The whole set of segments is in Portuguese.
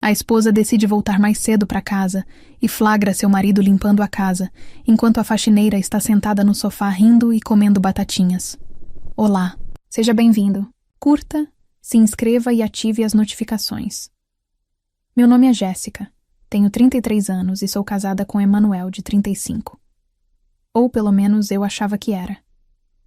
A esposa decide voltar mais cedo para casa e flagra seu marido limpando a casa, enquanto a faxineira está sentada no sofá rindo e comendo batatinhas. Olá, seja bem-vindo. Curta, se inscreva e ative as notificações. Meu nome é Jéssica, tenho 33 anos e sou casada com Emanuel, de 35. Ou pelo menos eu achava que era.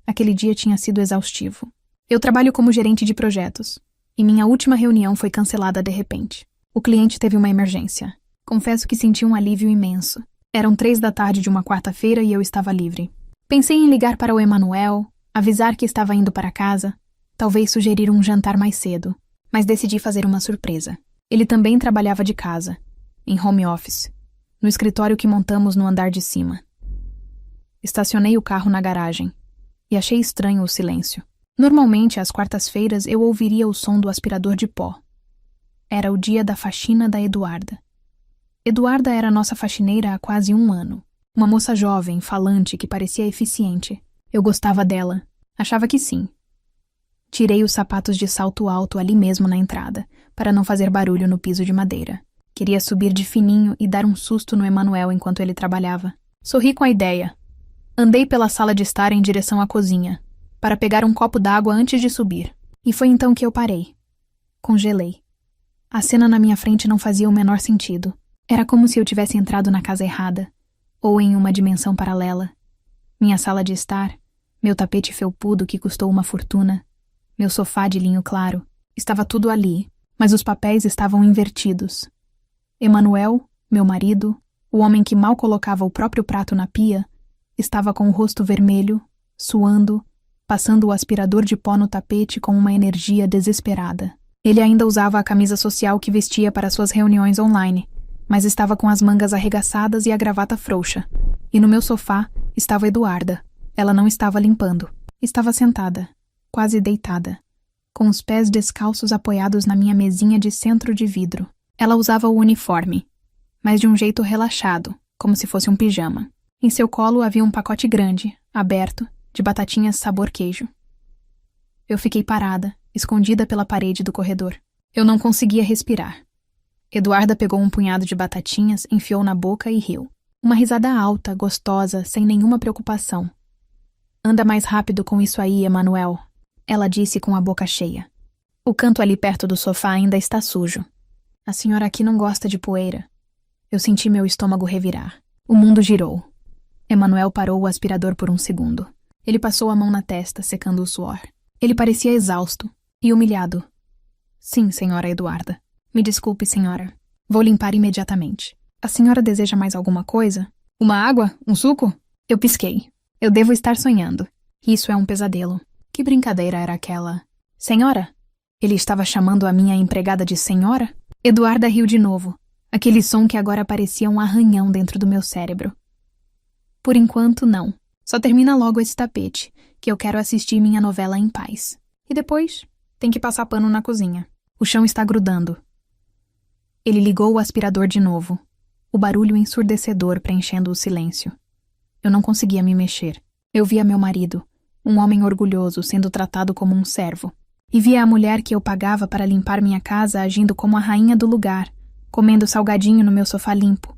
Aquele dia tinha sido exaustivo. Eu trabalho como gerente de projetos, e minha última reunião foi cancelada de repente. O cliente teve uma emergência. Confesso que senti um alívio imenso. Eram 3 da tarde de uma quarta-feira e eu estava livre. Pensei em ligar para o Emanuel, avisar que estava indo para casa, talvez sugerir um jantar mais cedo, mas decidi fazer uma surpresa. Ele também trabalhava de casa, em home office, no escritório que montamos no andar de cima. Estacionei o carro na garagem e achei estranho o silêncio. Normalmente, às quartas-feiras, eu ouviria o som do aspirador de pó. Era o dia da faxina da Eduarda. Eduarda era nossa faxineira há quase 1 ano. Uma moça jovem, falante, que parecia eficiente. Eu gostava dela. Achava que sim. Tirei os sapatos de salto alto ali mesmo na entrada, para não fazer barulho no piso de madeira. Queria subir de fininho e dar um susto no Emanuel enquanto ele trabalhava. Sorri com a ideia. Andei pela sala de estar em direção à cozinha, para pegar um copo d'água antes de subir. E foi então que eu parei. Congelei. A cena na minha frente não fazia o menor sentido. Era como se eu tivesse entrado na casa errada, ou em uma dimensão paralela. Minha sala de estar, meu tapete felpudo que custou uma fortuna, meu sofá de linho claro, estava tudo ali, mas os papéis estavam invertidos. Emanuel, meu marido, o homem que mal colocava o próprio prato na pia, estava com o rosto vermelho, suando, passando o aspirador de pó no tapete com uma energia desesperada. Ele ainda usava a camisa social que vestia para suas reuniões online, mas estava com as mangas arregaçadas e a gravata frouxa. E no meu sofá estava Eduarda. Ela não estava limpando. Estava sentada, quase deitada, com os pés descalços apoiados na minha mesinha de centro de vidro. Ela usava o uniforme, mas de um jeito relaxado, como se fosse um pijama. Em seu colo havia um pacote grande, aberto, de batatinhas sabor queijo. Eu fiquei parada, escondida pela parede do corredor. Eu não conseguia respirar. Eduarda pegou um punhado de batatinhas, enfiou na boca e riu. Uma risada alta, gostosa, sem nenhuma preocupação. Anda mais rápido com isso aí, Emanuel, ela disse com a boca cheia. O canto ali perto do sofá ainda está sujo. A senhora aqui não gosta de poeira. Eu senti meu estômago revirar. O mundo girou. Emanuel parou o aspirador por um segundo. Ele passou a mão na testa, secando o suor. Ele parecia exausto e humilhado. Sim, senhora Eduarda. Me desculpe, senhora. Vou limpar imediatamente. A senhora deseja mais alguma coisa? Uma água? Um suco? Eu pisquei. Eu devo estar sonhando. Isso é um pesadelo. Que brincadeira era aquela? Senhora? Ele estava chamando a minha empregada de senhora? Eduarda riu de novo. Aquele som que agora parecia um arranhão dentro do meu cérebro. Por enquanto, não. Só termina logo esse tapete, que eu quero assistir minha novela em paz. E depois, tem que passar pano na cozinha. O chão está grudando. Ele ligou o aspirador de novo. O barulho ensurdecedor preenchendo o silêncio. Eu não conseguia me mexer. Eu via meu marido, um homem orgulhoso, sendo tratado como um servo. E via a mulher que eu pagava para limpar minha casa agindo como a rainha do lugar, comendo salgadinho no meu sofá limpo.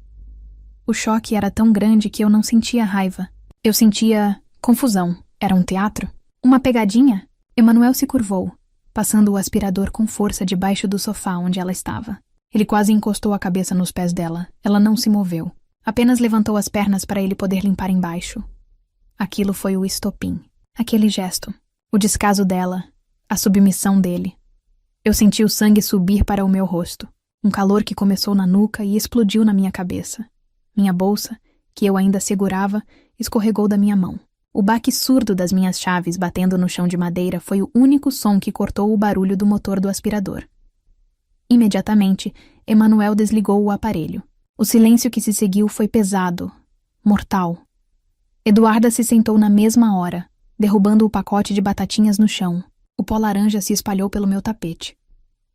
O choque era tão grande que eu não sentia raiva. Eu sentia confusão. Era um teatro? Uma pegadinha? Emanuel se curvou, passando o aspirador com força debaixo do sofá onde ela estava. Ele quase encostou a cabeça nos pés dela. Ela não se moveu. Apenas levantou as pernas para ele poder limpar embaixo. Aquilo foi o estopim. Aquele gesto. O descaso dela. A submissão dele. Eu senti o sangue subir para o meu rosto. Um calor que começou na nuca e explodiu na minha cabeça. Minha bolsa, que eu ainda segurava, escorregou da minha mão. O baque surdo das minhas chaves batendo no chão de madeira foi o único som que cortou o barulho do motor do aspirador. Imediatamente, Emanuel desligou o aparelho. O silêncio que se seguiu foi pesado, mortal. Eduarda se sentou na mesma hora, derrubando o pacote de batatinhas no chão. O pó laranja se espalhou pelo meu tapete.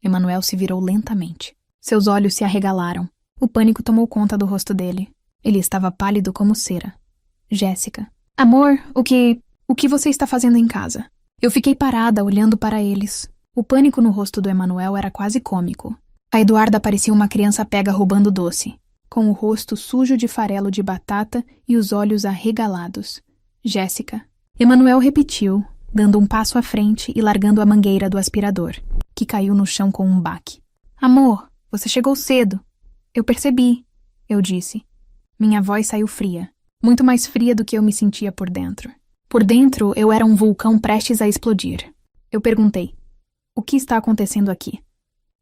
Emanuel se virou lentamente. Seus olhos se arregalaram. O pânico tomou conta do rosto dele. Ele estava pálido como cera. Jéssica. Amor, o que você está fazendo em casa? Eu fiquei parada, olhando para eles. O pânico no rosto do Emanuel era quase cômico. A Eduarda parecia uma criança pega roubando doce, com o rosto sujo de farelo de batata e os olhos arregalados. Jéssica. Emanuel repetiu, dando um passo à frente e largando a mangueira do aspirador, que caiu no chão com um baque. Amor, você chegou cedo. Eu percebi, eu disse. Minha voz saiu fria, muito mais fria do que eu me sentia por dentro. Por dentro, eu era um vulcão prestes a explodir. Eu perguntei, o que está acontecendo aqui?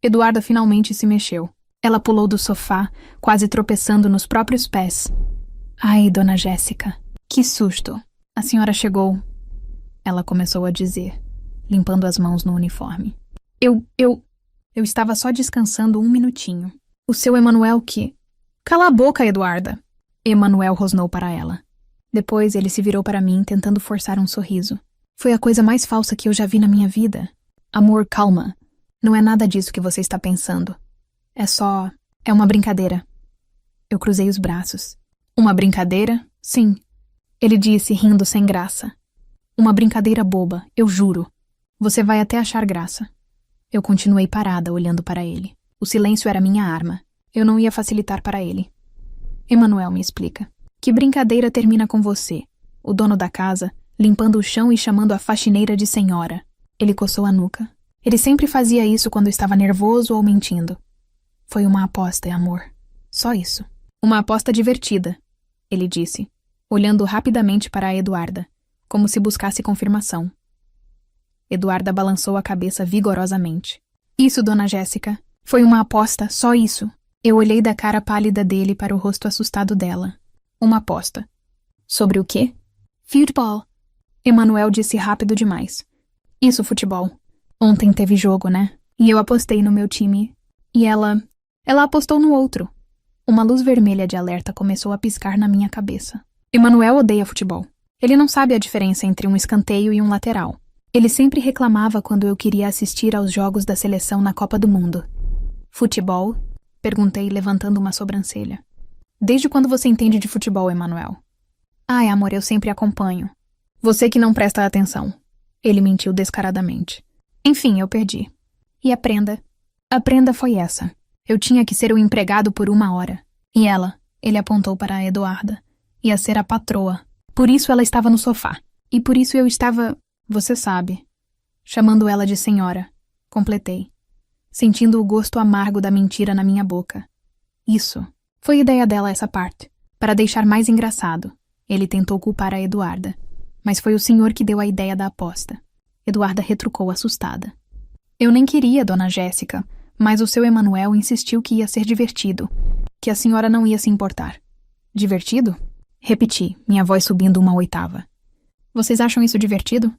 Eduarda finalmente se mexeu. Ela pulou do sofá, quase tropeçando nos próprios pés. Ai, dona Jéssica, que susto. A senhora chegou. Ela começou a dizer, limpando as mãos no uniforme. Eu estava só descansando um minutinho. O seu Emanuel que... Cala a boca, Eduarda. Emanuel rosnou para ela. Depois ele se virou para mim, tentando forçar um sorriso. Foi a coisa mais falsa que eu já vi na minha vida. Amor, calma. Não é nada disso que você está pensando. É uma brincadeira. Eu cruzei os braços. Uma brincadeira? Sim. Ele disse, rindo sem graça. Uma brincadeira boba, eu juro. Você vai até achar graça. Eu continuei parada, olhando para ele. O silêncio era minha arma. Eu não ia facilitar para ele. Emanuel, me explica. Que brincadeira termina com você, o dono da casa, limpando o chão e chamando a faxineira de senhora? Ele coçou a nuca. Ele sempre fazia isso quando estava nervoso ou mentindo. Foi uma aposta, amor. Só isso. Uma aposta divertida, ele disse, olhando rapidamente para a Eduarda, como se buscasse confirmação. Eduarda balançou a cabeça vigorosamente. Isso, dona Jéssica. Foi uma aposta, só isso. Eu olhei da cara pálida dele para o rosto assustado dela. Uma aposta. Sobre o quê? Futebol. Emanuel disse rápido demais. Isso, futebol. Ontem teve jogo, né? E eu apostei no meu time. E ela apostou no outro. Uma luz vermelha de alerta começou a piscar na minha cabeça. Emanuel odeia futebol. Ele não sabe a diferença entre um escanteio e um lateral. Ele sempre reclamava quando eu queria assistir aos jogos da seleção na Copa do Mundo. Futebol? Perguntei, levantando uma sobrancelha. Desde quando você entende de futebol, Emanuel? Ai, amor, eu sempre acompanho. Você que não presta atenção. Ele mentiu descaradamente. Enfim, eu perdi. E a prenda? A prenda foi essa. Eu tinha que ser o empregado por 1 hora. E ela, ele apontou para a Eduarda, ia ser a patroa. Por isso ela estava no sofá. E por isso eu estava, você sabe, chamando ela de senhora. Completei, sentindo o gosto amargo da mentira na minha boca. Isso. Foi ideia dela essa parte. Para deixar mais engraçado, ele tentou culpar a Eduarda. Mas foi o senhor que deu a ideia da aposta. Eduarda retrucou assustada. Eu nem queria, dona Jéssica, mas o seu Emanuel insistiu que ia ser divertido, que a senhora não ia se importar. Divertido? Repeti, minha voz subindo 1/8. Vocês acham isso divertido?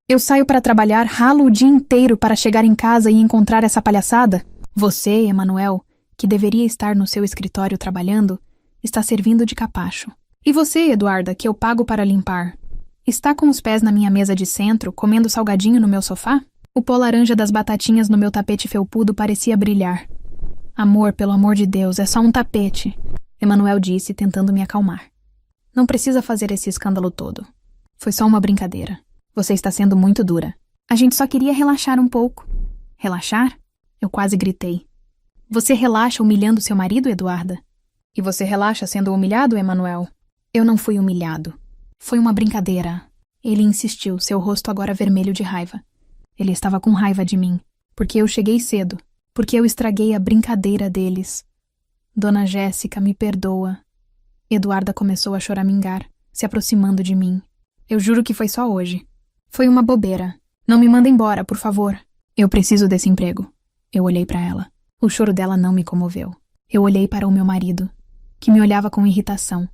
Eu saio para trabalhar, ralo o dia inteiro para chegar em casa e encontrar essa palhaçada? Você, Emanuel, que deveria estar no seu escritório trabalhando, está servindo de capacho. E você, Eduarda, que eu pago para limpar, está com os pés na minha mesa de centro, comendo salgadinho no meu sofá? O pó laranja das batatinhas no meu tapete felpudo parecia brilhar. Amor, pelo amor de Deus, é só um tapete, Emanuel disse, tentando me acalmar. Não precisa fazer esse escândalo todo. Foi só uma brincadeira. Você está sendo muito dura. A gente só queria relaxar um pouco. Relaxar? Eu quase gritei. Você relaxa humilhando seu marido, Eduarda? E você relaxa sendo humilhado, Emanuel? Eu não fui humilhado. Foi uma brincadeira. Ele insistiu, seu rosto agora vermelho de raiva. Ele estava com raiva de mim, porque eu cheguei cedo, porque eu estraguei a brincadeira deles. Dona Jéssica, me perdoa. Eduarda começou a choramingar, se aproximando de mim. Eu juro que foi só hoje. Foi uma bobeira. Não me manda embora, por favor. Eu preciso desse emprego. Eu olhei para ela. O choro dela não me comoveu. Eu olhei para o meu marido, que me olhava com irritação,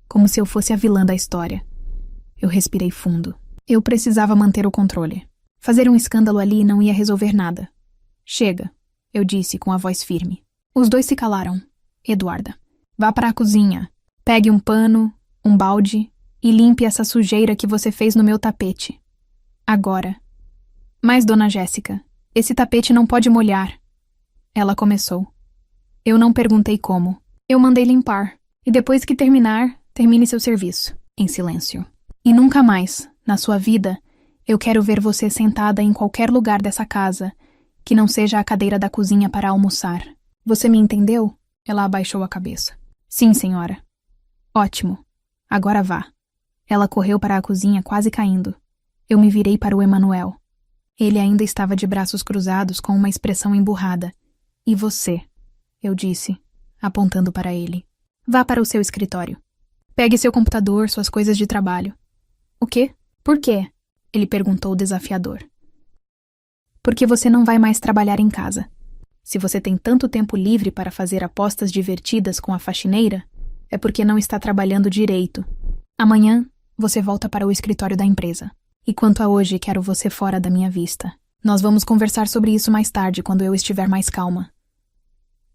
como se eu fosse a vilã da história. Eu respirei fundo. Eu precisava manter o controle. Fazer um escândalo ali não ia resolver nada. Chega, eu disse com a voz firme. Os dois se calaram. Eduarda, vá para a cozinha. Pegue um pano, um balde e limpe essa sujeira que você fez no meu tapete. Agora. Mas, dona Jéssica, esse tapete não pode molhar. Ela começou. Eu não perguntei como. Eu mandei limpar. E depois que terminar, termine seu serviço. Em silêncio. E nunca mais, na sua vida, eu quero ver você sentada em qualquer lugar dessa casa, que não seja a cadeira da cozinha para almoçar. Você me entendeu? Ela abaixou a cabeça. Sim, senhora. Ótimo. Agora vá. Ela correu para a cozinha, quase caindo. Eu me virei para o Emanuel. Ele ainda estava de braços cruzados, com uma expressão emburrada. E você? Eu disse, apontando para ele. Vá para o seu escritório. Pegue seu computador, suas coisas de trabalho. O quê? Por quê? Ele perguntou desafiador. Porque você não vai mais trabalhar em casa. Se você tem tanto tempo livre para fazer apostas divertidas com a faxineira, é porque não está trabalhando direito. Amanhã, você volta para o escritório da empresa. E quanto a hoje, quero você fora da minha vista. Nós vamos conversar sobre isso mais tarde, quando eu estiver mais calma.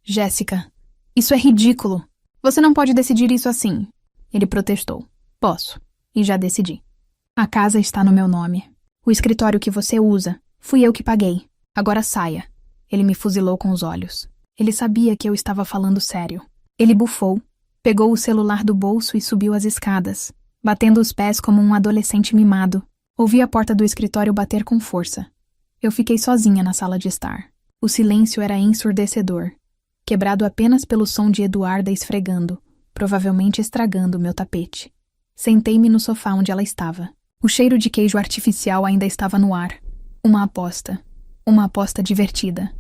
Jéssica, isso é ridículo. Você não pode decidir isso assim. Ele protestou. Posso. E já decidi. A casa está no meu nome. O escritório que você usa, fui eu que paguei. Agora saia. Ele me fuzilou com os olhos. Ele sabia que eu estava falando sério. Ele bufou, pegou o celular do bolso e subiu as escadas, batendo os pés como um adolescente mimado. Ouvi a porta do escritório bater com força. Eu fiquei sozinha na sala de estar. O silêncio era ensurdecedor, quebrado apenas pelo som de Eduarda esfregando, provavelmente estragando o meu tapete. Sentei-me no sofá onde ela estava. O cheiro de queijo artificial ainda estava no ar. Uma aposta divertida.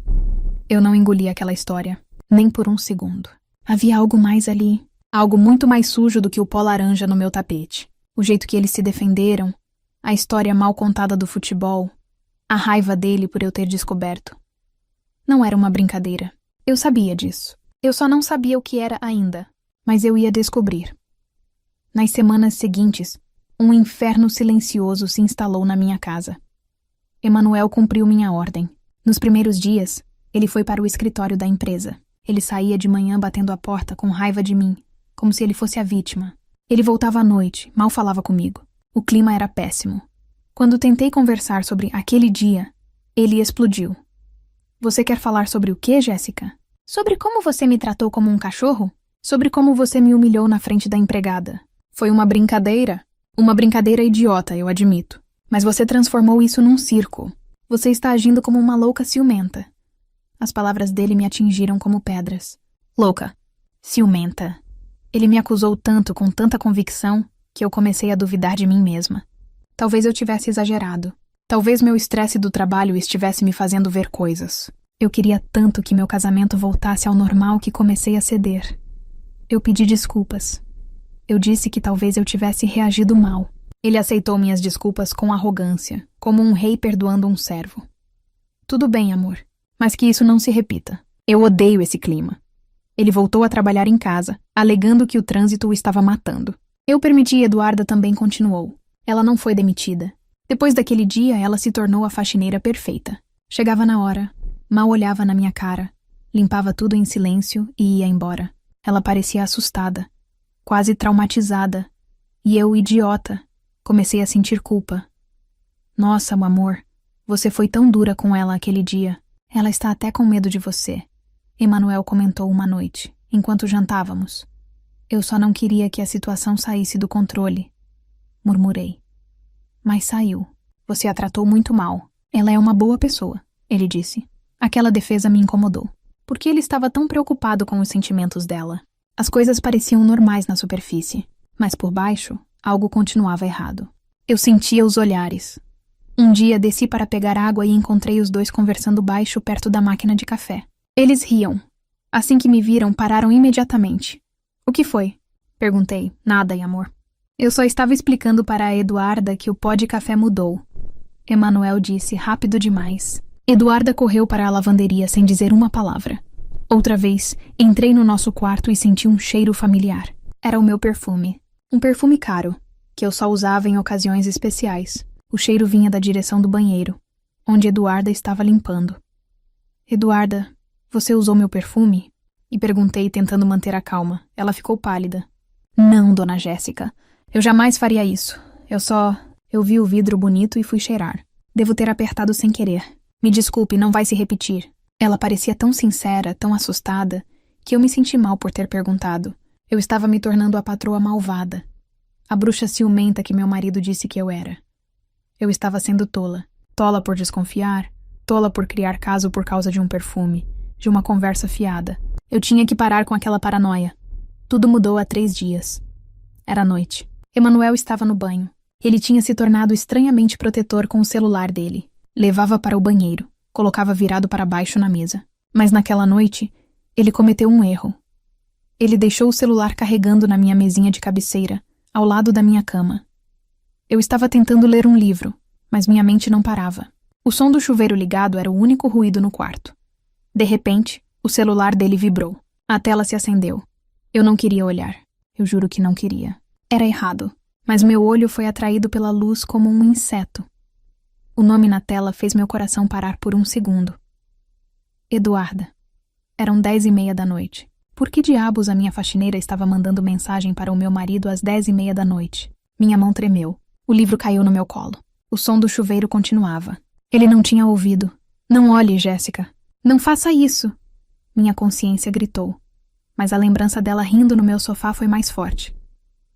Eu não engoli aquela história, nem por um segundo. Havia algo mais ali, algo muito mais sujo do que o pó laranja no meu tapete. O jeito que eles se defenderam, a história mal contada do futebol, a raiva dele por eu ter descoberto. Não era uma brincadeira. Eu sabia disso. Eu só não sabia o que era ainda, mas eu ia descobrir. Nas semanas seguintes, um inferno silencioso se instalou na minha casa. Emanuel cumpriu minha ordem. Nos primeiros dias, ele foi para o escritório da empresa. Ele saía de manhã batendo a porta com raiva de mim, como se ele fosse a vítima. Ele voltava à noite, mal falava comigo. O clima era péssimo. Quando tentei conversar sobre aquele dia, ele explodiu. Você quer falar sobre o quê, Jéssica? Sobre como você me tratou como um cachorro? Sobre como você me humilhou na frente da empregada? Foi uma brincadeira? Uma brincadeira idiota, eu admito. Mas você transformou isso num circo. Você está agindo como uma louca ciumenta. As palavras dele me atingiram como pedras. Louca. Ciumenta. Ele me acusou tanto, com tanta convicção, que eu comecei a duvidar de mim mesma. Talvez eu tivesse exagerado. Talvez meu estresse do trabalho estivesse me fazendo ver coisas. Eu queria tanto que meu casamento voltasse ao normal que comecei a ceder. Eu pedi desculpas. Eu disse que talvez eu tivesse reagido mal. Ele aceitou minhas desculpas com arrogância, como um rei perdoando um servo. Tudo bem, amor, mas que isso não se repita. Eu odeio esse clima. Ele voltou a trabalhar em casa, alegando que o trânsito o estava matando. Eu permiti e Eduarda também continuou. Ela não foi demitida. Depois daquele dia, ela se tornou a faxineira perfeita. Chegava na hora, mal olhava na minha cara, limpava tudo em silêncio e ia embora. Ela parecia assustada, quase traumatizada. E eu, idiota, comecei a sentir culpa. Nossa, meu amor, você foi tão dura com ela aquele dia. Ela está até com medo de você. Emanuel comentou uma noite, enquanto jantávamos. Eu só não queria que a situação saísse do controle. Murmurei. Mas saiu. Você a tratou muito mal. Ela é uma boa pessoa, ele disse. Aquela defesa me incomodou. Por que ele estava tão preocupado com os sentimentos dela? As coisas pareciam normais na superfície, mas por baixo, algo continuava errado. Eu sentia os olhares. Um dia desci para pegar água e encontrei os dois conversando baixo perto da máquina de café. Eles riam. Assim que me viram, pararam imediatamente. O que foi? Perguntei. Nada, amor. Eu só estava explicando para a Eduarda que o pó de café mudou. Emanuel disse rápido demais. Eduarda correu para a lavanderia sem dizer uma palavra. Outra vez, entrei no nosso quarto e senti um cheiro familiar. Era o meu perfume. Um perfume caro, que eu só usava em ocasiões especiais. O cheiro vinha da direção do banheiro, onde Eduarda estava limpando. Eduarda, você usou meu perfume? E perguntei, tentando manter a calma. Ela ficou pálida. Não, dona Jéssica. Eu jamais faria isso. Eu vi o vidro bonito e fui cheirar. Devo ter apertado sem querer. Me desculpe, não vai se repetir. Ela parecia tão sincera, tão assustada, que eu me senti mal por ter perguntado. Eu estava me tornando a patroa malvada. A bruxa ciumenta que meu marido disse que eu era. Eu estava sendo tola. Tola por desconfiar, tola por criar caso por causa de um perfume. de uma conversa fiada. Eu tinha que parar com aquela paranoia. Tudo mudou há 3 dias. Era noite. Emanuel estava no banho. Ele tinha se tornado estranhamente protetor com o celular dele. Levava para o banheiro, colocava virado para baixo na mesa. Mas naquela noite, ele cometeu um erro. Ele deixou o celular carregando na minha mesinha de cabeceira, ao lado da minha cama. Eu estava tentando ler um livro, mas minha mente não parava. O som do chuveiro ligado era o único ruído no quarto. De repente, o celular dele vibrou. A tela se acendeu. Eu não queria olhar. Eu juro que não queria. Era errado, mas meu olho foi atraído pela luz como um inseto. O nome na tela fez meu coração parar por um segundo. Eduarda. Eram 10h30 da noite. Por que diabos a minha faxineira estava mandando mensagem para o meu marido às 10h30 da noite? Minha mão tremeu. O livro caiu no meu colo. O som do chuveiro continuava. Ele não tinha ouvido. Não olhe, Jéssica. Não faça isso. Minha consciência gritou. Mas a lembrança dela rindo no meu sofá foi mais forte.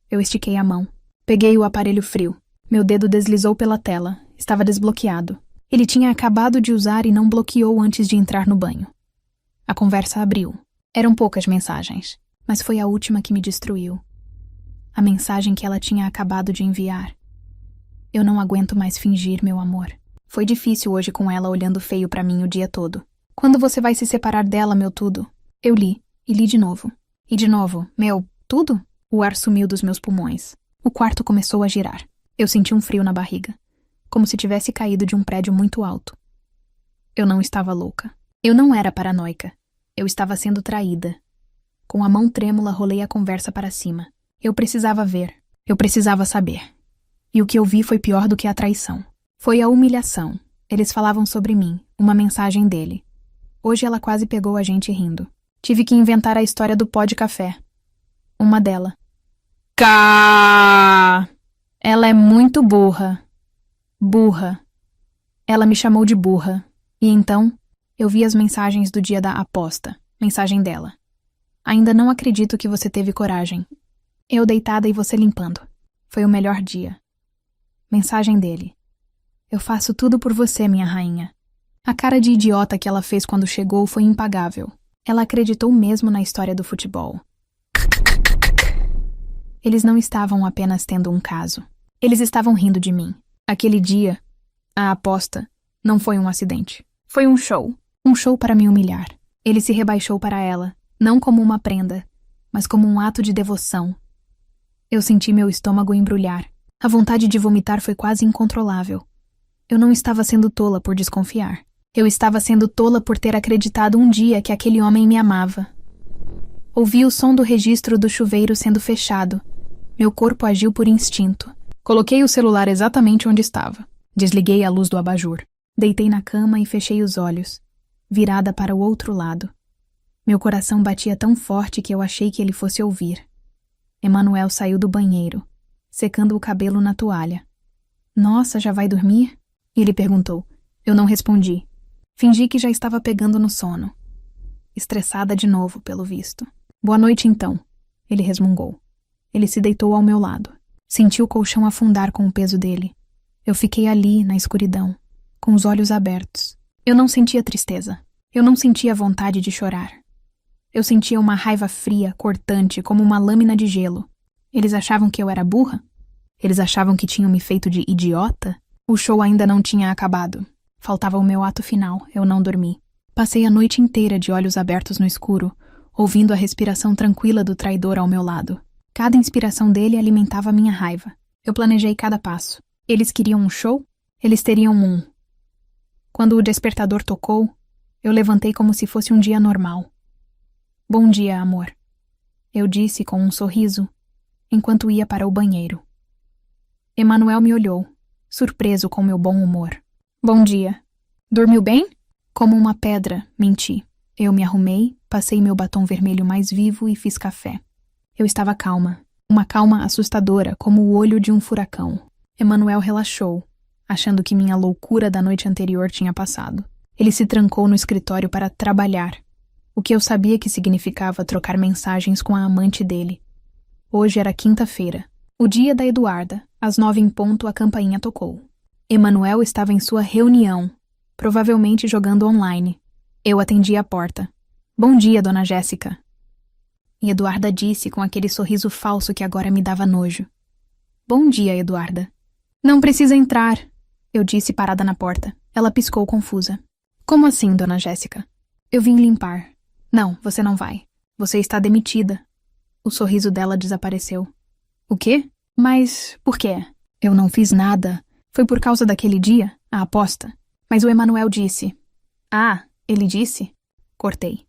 Eu estiquei a mão. Peguei o aparelho frio. Meu dedo deslizou pela tela. Estava desbloqueado. Ele tinha acabado de usar e não bloqueou antes de entrar no banho. A conversa abriu. Eram poucas mensagens, mas foi a última que me destruiu. A mensagem que ela tinha acabado de enviar. Eu não aguento mais fingir, meu amor. Foi difícil hoje com ela olhando feio pra mim o dia todo. Quando você vai se separar dela, meu tudo? Eu li, e li de novo. E de novo, meu tudo? O ar sumiu dos meus pulmões. O quarto começou a girar. Eu senti um frio na barriga, como se tivesse caído de um prédio muito alto. Eu não estava louca. Eu não era paranoica. Eu estava sendo traída. Com a mão trêmula, rolei a conversa para cima. Eu precisava ver. Eu precisava saber. E o que eu vi foi pior do que a traição. Foi a humilhação. Eles falavam sobre mim, uma mensagem dele. Hoje ela quase pegou a gente rindo. Tive que inventar a história do pó de café. Uma dela. Ela é muito burra. Burra. Ela me chamou de burra. E então, eu vi as mensagens do dia da aposta. Mensagem dela. Ainda não acredito que você teve coragem. Eu deitada e você limpando. Foi o melhor dia. Mensagem dele. Eu faço tudo por você, minha rainha. A cara de idiota que ela fez quando chegou foi impagável. Ela acreditou mesmo na história do futebol. Eles não estavam apenas tendo um caso. Eles estavam rindo de mim. Aquele dia, a aposta, não foi um acidente. Foi um show. Um show para me humilhar. Ele se rebaixou para ela, não como uma prenda, mas como um ato de devoção. Eu senti meu estômago embrulhar. A vontade de vomitar foi quase incontrolável. Eu não estava sendo tola por desconfiar. Eu estava sendo tola por ter acreditado um dia que aquele homem me amava. Ouvi o som do registro do chuveiro sendo fechado. Meu corpo agiu por instinto. Coloquei o celular exatamente onde estava. Desliguei a luz do abajur. Deitei na cama e fechei os olhos, virada para o outro lado. Meu coração batia tão forte que eu achei que ele fosse ouvir. Emanuel saiu do banheiro, secando o cabelo na toalha. Nossa, já vai dormir? Ele perguntou. Eu não respondi. Fingi que já estava pegando no sono. Estressada de novo, pelo visto. Boa noite, então, ele resmungou. Ele se deitou ao meu lado. Senti o colchão afundar com o peso dele. Eu fiquei ali, na escuridão, com os olhos abertos. Eu não sentia tristeza. Eu não sentia vontade de chorar. Eu sentia uma raiva fria, cortante, como uma lâmina de gelo. Eles achavam que eu era burra? Eles achavam que tinham me feito de idiota? O show ainda não tinha acabado. Faltava o meu ato final, eu não dormi. Passei a noite inteira de olhos abertos no escuro, ouvindo a respiração tranquila do traidor ao meu lado. Cada inspiração dele alimentava minha raiva. Eu planejei cada passo. Eles queriam um show? Eles teriam um. Quando o despertador tocou, eu levantei como se fosse um dia normal. Bom dia, amor. Eu disse com um sorriso, enquanto ia para o banheiro. Emanuel me olhou, surpreso com meu bom humor. Bom dia. Dormiu bem? Como uma pedra, menti. Eu me arrumei, passei meu batom vermelho mais vivo e fiz café. Eu estava calma. Uma calma assustadora, como o olho de um furacão. Emanuel relaxou, achando que minha loucura da noite anterior tinha passado. Ele se trancou no escritório para trabalhar, o que eu sabia que significava trocar mensagens com a amante dele. Hoje era quinta-feira, o dia da Eduarda. Às 9 em ponto a campainha tocou. Emanuel estava em sua reunião, provavelmente jogando online. Eu atendi a porta. Bom dia, dona Jéssica. E Eduarda disse com aquele sorriso falso que agora me dava nojo. Bom dia, Eduarda. Não precisa entrar, eu disse parada na porta. Ela piscou confusa. Como assim, dona Jéssica? Eu vim limpar. Não, você não vai. Você está demitida. O sorriso dela desapareceu. O quê? Mas por quê? Eu não fiz nada. Foi por causa daquele dia, a aposta. Mas o Emanuel disse. Ah, ele disse? Cortei.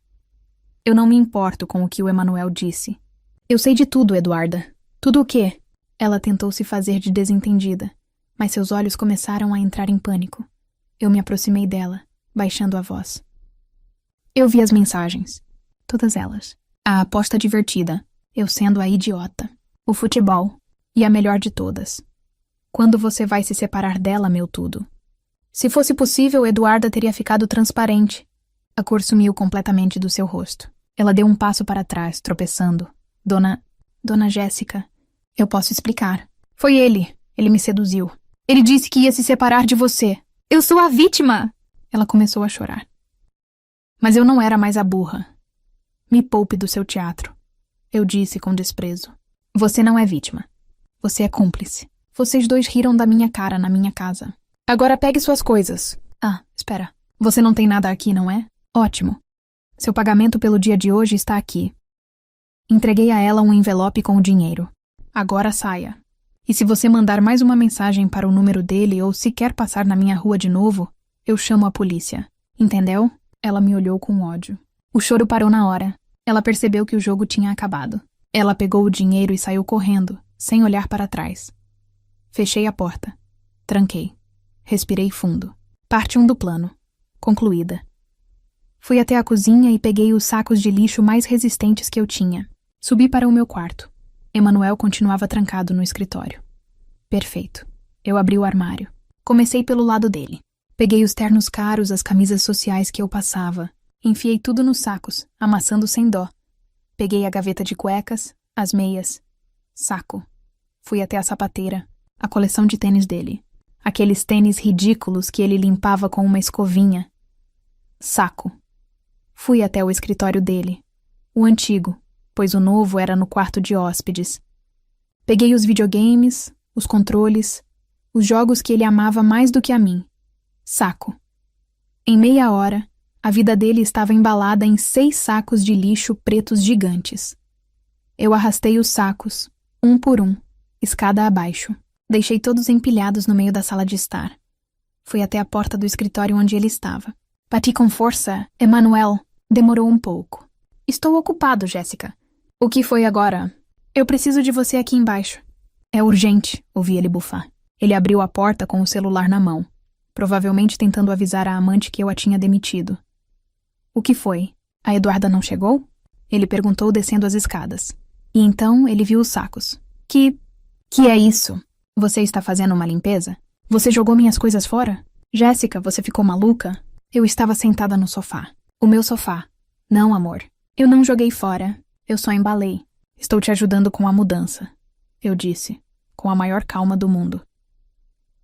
Eu não me importo com o que o Emanuel disse. Eu sei de tudo, Eduarda. Tudo o quê? Ela tentou se fazer de desentendida, mas seus olhos começaram a entrar em pânico. Eu me aproximei dela, baixando a voz. Eu vi as mensagens. Todas elas. A aposta divertida. Eu sendo a idiota. O futebol. E a melhor de todas. Quando você vai se separar dela, meu tudo? Se fosse possível, Eduarda teria ficado transparente. A cor sumiu completamente do seu rosto. Ela deu um passo para trás, tropeçando. Dona Jéssica, eu posso explicar. Foi ele. Ele me seduziu. Ele disse que ia se separar de você. Eu sou a vítima! Ela começou a chorar. Mas eu não era mais a burra. Me poupe do seu teatro. Eu disse com desprezo. Você não é vítima. Você é cúmplice. Vocês dois riram da minha cara na minha casa. Agora pegue suas coisas. Ah, espera. Você não tem nada aqui, não é? Ótimo. Seu pagamento pelo dia de hoje está aqui. Entreguei a ela um envelope com o dinheiro. Agora saia. E se você mandar mais uma mensagem para o número dele ou se quer passar na minha rua de novo, eu chamo a polícia. Entendeu? Ela me olhou com ódio. O choro parou na hora. Ela percebeu que o jogo tinha acabado. Ela pegou o dinheiro e saiu correndo, sem olhar para trás. Fechei a porta. Tranquei. Respirei fundo. Parte 1 do plano. Concluída. Fui até a cozinha e peguei os sacos de lixo mais resistentes que eu tinha. Subi para o meu quarto. Emanuel continuava trancado no escritório. Perfeito. Eu abri o armário. Comecei pelo lado dele. Peguei os ternos caros, as camisas sociais que eu passava. Enfiei tudo nos sacos, amassando sem dó. Peguei a gaveta de cuecas, as meias. Saco. Fui até a sapateira, a coleção de tênis dele. Aqueles tênis ridículos que ele limpava com uma escovinha. Saco. Fui até o escritório dele. O antigo, pois o novo era no quarto de hóspedes. Peguei os videogames, os controles, os jogos que ele amava mais do que a mim. Saco. Em meia hora, a vida dele estava embalada em 6 sacos de lixo pretos gigantes. Eu arrastei os sacos, um por um, escada abaixo. Deixei todos empilhados no meio da sala de estar. Fui até a porta do escritório onde ele estava. Bati com força. Emanuel. Demorou um pouco. Estou ocupado, Jéssica. O que foi agora? Eu preciso de você aqui embaixo. É urgente, ouvi ele bufar. Ele abriu a porta com o celular na mão, provavelmente tentando avisar a amante que eu a tinha demitido. O que foi? A Eduarda não chegou? Ele perguntou descendo as escadas. E então ele viu os sacos. Que é isso? Você está fazendo uma limpeza? Você jogou minhas coisas fora? Jéssica, você ficou maluca? Eu estava sentada no sofá. O meu sofá. Não, amor. Eu não joguei fora. Eu só embalei. Estou te ajudando com a mudança. Eu disse, com a maior calma do mundo.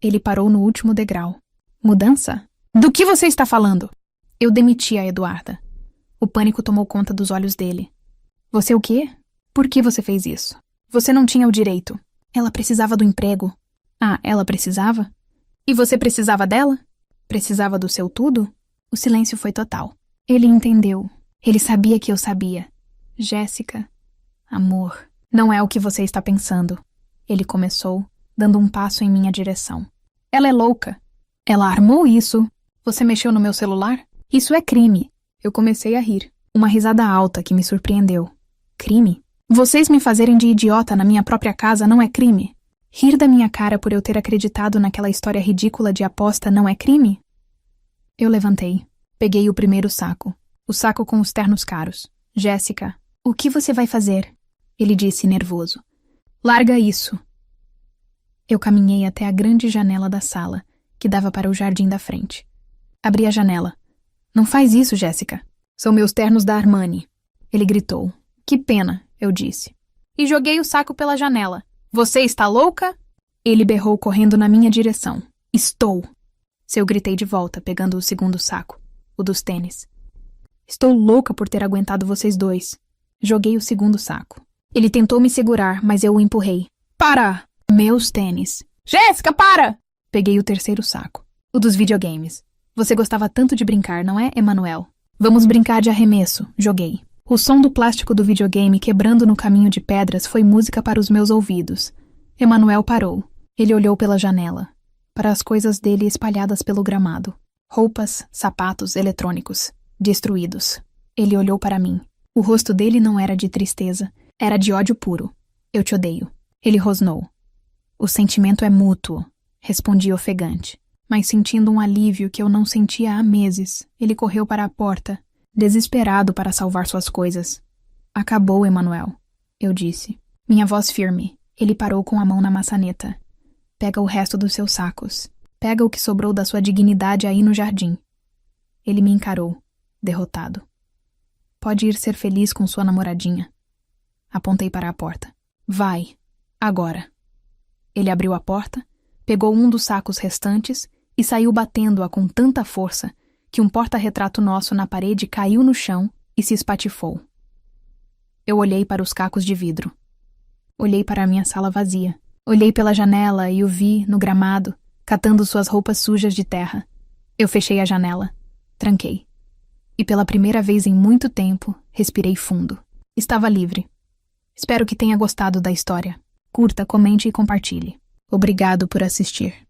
Ele parou no último degrau. Mudança? Do que você está falando? Eu demiti a Eduarda. O pânico tomou conta dos olhos dele. Você o quê? Por que você fez isso? Você não tinha o direito. Ela precisava do emprego. Ah, ela precisava? E você precisava dela? Precisava do seu tudo? O silêncio foi total. Ele entendeu. Ele sabia que eu sabia. Jéssica, amor, não é o que você está pensando. Ele começou, dando um passo em minha direção. Ela é louca. Ela armou isso. Você mexeu no meu celular? Isso é crime. Eu comecei a rir. Uma risada alta que me surpreendeu. Crime? Vocês me fazerem de idiota na minha própria casa não é crime? Rir da minha cara por eu ter acreditado naquela história ridícula de aposta não é crime? Eu levantei. Peguei o primeiro saco. O saco com os ternos caros. Jéssica, o que você vai fazer? Ele disse nervoso. Larga isso. Eu caminhei até a grande janela da sala, que dava para o jardim da frente. Abri a janela. Não faz isso, Jéssica. São meus ternos da Armani. Ele gritou. Que pena, eu disse. E joguei o saco pela janela. Você está louca? Ele berrou correndo na minha direção. Estou. Eu gritei de volta, pegando o segundo saco, o dos tênis. Estou louca por ter aguentado vocês dois. Joguei o segundo saco. Ele tentou me segurar, mas eu o empurrei. Para! Meus tênis. Jéssica, para! Peguei o terceiro saco. O dos videogames. Você gostava tanto de brincar, não é, Emanuel? Vamos brincar de arremesso, joguei. O som do plástico do videogame quebrando no caminho de pedras foi música para os meus ouvidos. Emanuel parou. Ele olhou pela janela, para as coisas dele espalhadas pelo gramado. Roupas, sapatos, eletrônicos, destruídos. Ele olhou para mim. O rosto dele não era de tristeza, era de ódio puro. Eu te odeio. Ele rosnou. O sentimento é mútuo, respondi ofegante. Mas sentindo um alívio que eu não sentia há meses, ele correu para a porta, desesperado para salvar suas coisas. Acabou, Emanuel, eu disse. Minha voz firme. Ele parou com a mão na maçaneta. Pega o resto dos seus sacos. Pega o que sobrou da sua dignidade aí no jardim. Ele me encarou, derrotado. Pode ir ser feliz com sua namoradinha. Apontei para a porta. Vai, agora. Ele abriu a porta, pegou um dos sacos restantes e saiu batendo-a com tanta força que um porta-retrato nosso na parede caiu no chão e se espatifou. Eu olhei para os cacos de vidro. Olhei para a minha sala vazia. Olhei pela janela e o vi, no gramado, catando suas roupas sujas de terra. Eu fechei a janela. Tranquei. E pela primeira vez em muito tempo, respirei fundo. Estava livre. Espero que tenha gostado da história. Curta, comente e compartilhe. Obrigado por assistir.